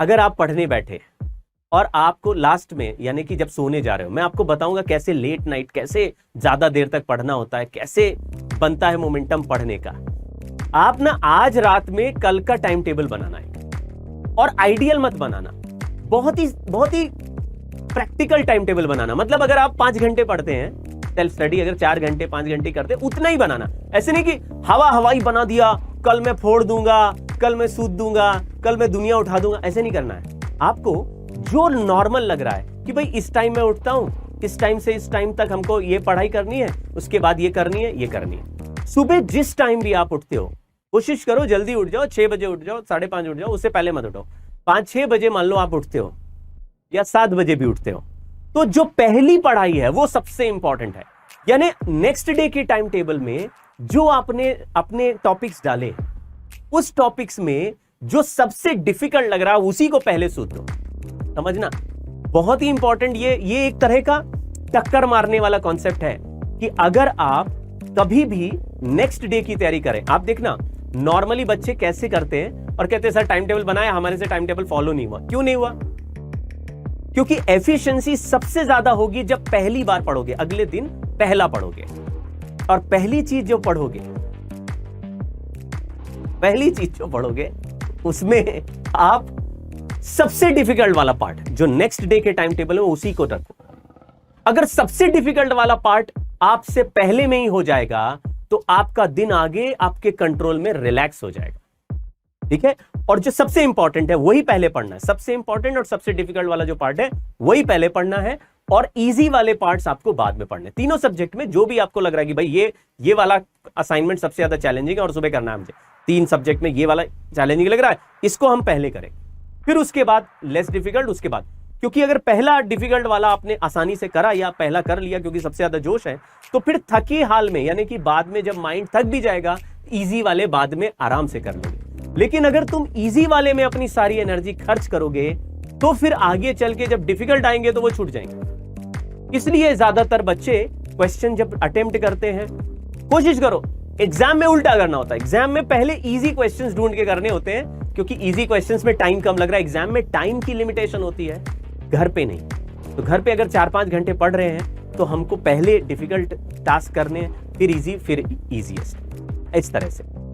अगर आप पढ़ने बैठे और आपको लास्ट में यानी कि जब सोने जा रहे हो, मैं आपको बताऊंगा कैसे लेट नाइट, कैसे ज्यादा देर तक पढ़ना होता है, कैसे बनता है मोमेंटम पढ़ने का। आप ना आज रात में कल का टाइम टेबल बनाना है और आइडियल मत बनाना, बहुत ही प्रैक्टिकल टाइम टेबल बनाना। मतलब अगर आप 5 घंटे पढ़ते हैं सेल्फ स्टडी, अगर 4 घंटे 5 घंटे करते हैं उतना ही बनाना। ऐसे नहीं कि हवाई बना दिया, कल मैं फोड़ दूंगा, कल मैं सूद दूंगा, कल मैं दुनिया उठा दूंगा, ऐसे नहीं करना है। आपको जो नॉर्मल लग रहा है कि भाई इस टाइम मैं उठता हूं, इस टाइम से इस टाइम तक हमको ये पढ़ाई करनी है, उसके बाद ये करनी है, ये करनी है। सुबह जिस टाइम भी आप उठते हो कोशिश करो जल्दी उठ जाओ, 6 बजे उठ जाओ, 5:30 उठ जाओ, उससे पहले मत उठो। 5-6 बजे मान लो आप उठते हो या 7 बजे भी उठते हो, तो जो पहली पढ़ाई है वो सबसे इंपॉर्टेंट है। यानी नेक्स्ट डे के टाइम टेबल में जो आपने अपने टॉपिक्स डाले, उस टॉपिक्स में जो सबसे डिफिकल्ट लग रहा है उसी को पहले सोच दो। समझना बहुत ही इंपॉर्टेंट। ये एक तरह का टक्कर मारने वाला कॉन्सेप्ट है कि अगर आप कभी भी नेक्स्ट डे की तैयारी करें। आप देखना नॉर्मली बच्चे कैसे करते हैं और कहते हैं सर टाइम टेबल बनाया, हमारे से टाइम टेबल फॉलो नहीं हुआ। क्यों नहीं हुआ? क्योंकि एफिशिएंसी सबसे ज्यादा होगी जब पहली बार पढ़ोगे, अगले दिन पहला पढ़ोगे। और पहली चीज जो पढ़ोगे उसमें आप सबसे डिफिकल्ट वाला पार्ट जो नेक्स्ट डे के टाइम टेबल में उसी को रखो। अगर सबसे डिफिकल्ट वाला पार्ट आपसे पहले में ही हो जाएगा तो आपका दिन आगे आपके कंट्रोल में रिलैक्स हो जाएगा। ठीक है? और जो सबसे इंपॉर्टेंट है वही पहले पढ़ना है। सबसे इंपॉर्टेंट और सबसे डिफिकल्ट वाला जो पार्ट है वही पहले पढ़ना है और इजी वाले पार्ट्स आपको बाद में पढ़ने। तीनों सब्जेक्ट में जो भी आपको लग रहा है कि भाई ये वाला असाइनमेंट सबसे ज्यादा चैलेंजिंग है और सुबह करना है मुझे, 3 सब्जेक्ट में ये वाला चैलेंजिंग लग रहा है, इसको हम पहले करें, फिर उसके बाद लेस डिफिकल्ट, उसके बाद। क्योंकि अगर पहला डिफिकल्ट वाला आपने आसानी से करा या पहला कर लिया क्योंकि सबसे ज्यादा जोश है, तो फिर थके हाल में यानी कि बाद में जब माइंड थक भी जाएगा, इजी वाले बाद में आराम से कर लोगे। लेकिन अगर तुम इजी वाले में अपनी सारी एनर्जी खर्च करोगे तो फिर आगे चल के जब डिफिकल्ट आएंगे तो वो छूट जाएंगे। इसलिए ज्यादातर बच्चे क्वेश्चन जब अटेम्प्ट करते हैं, कोशिश करो एग्जाम में उल्टा करना होता है। एग्जाम में पहले इजी क्वेश्चंस ढूंढ के करने होते हैं क्योंकि इजी क्वेश्चंस में टाइम कम लग रहा है। एग्जाम में टाइम की लिमिटेशन होती है, घर पे नहीं। तो घर पे अगर 4-5 घंटे पढ़ रहे हैं तो हमको पहले डिफिकल्ट टास्क करने हैं, फिर इजी, फिर इजीएस्ट, इस तरह से।